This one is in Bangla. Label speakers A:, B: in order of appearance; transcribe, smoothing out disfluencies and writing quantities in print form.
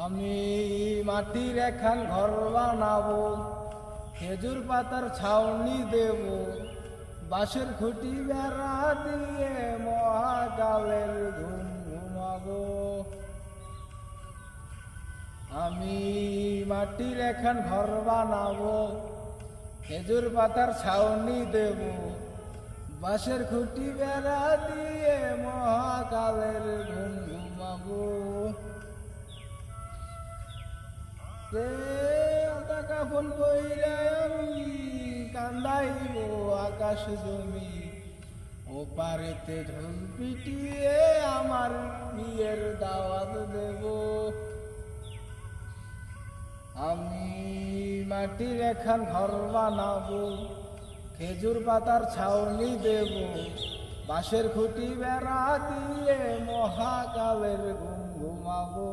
A: আমি মাটির এখান ঘর বানাবো, খেজুর পাতার ছাউনি দেব, বাঁশের খুঁটি বেড়া দিয়ে মহাকালের ঘুম ঘুমাবো। আমি মাটির এখান ঘর বানাবো, খেজুর পাতার ছাউনি দেব, বাঁশের খুঁটি বেড়া দিয়ে মহাকালের ঘুম ঘুমাবো। কাফন কইরা আমি কান্দাইব আকাশ জমি, ও পারেতে ঢোল পিটিয়ে আমার বিয়ের দাওয়াত দেব। আমি মাটির এখান ঘর বানাবো, খেজুর পাতার ছাউনি দেব, বাঁশের খুঁটি বেড়া দিয়ে মহাকালের ঘুম ঘুমাবো।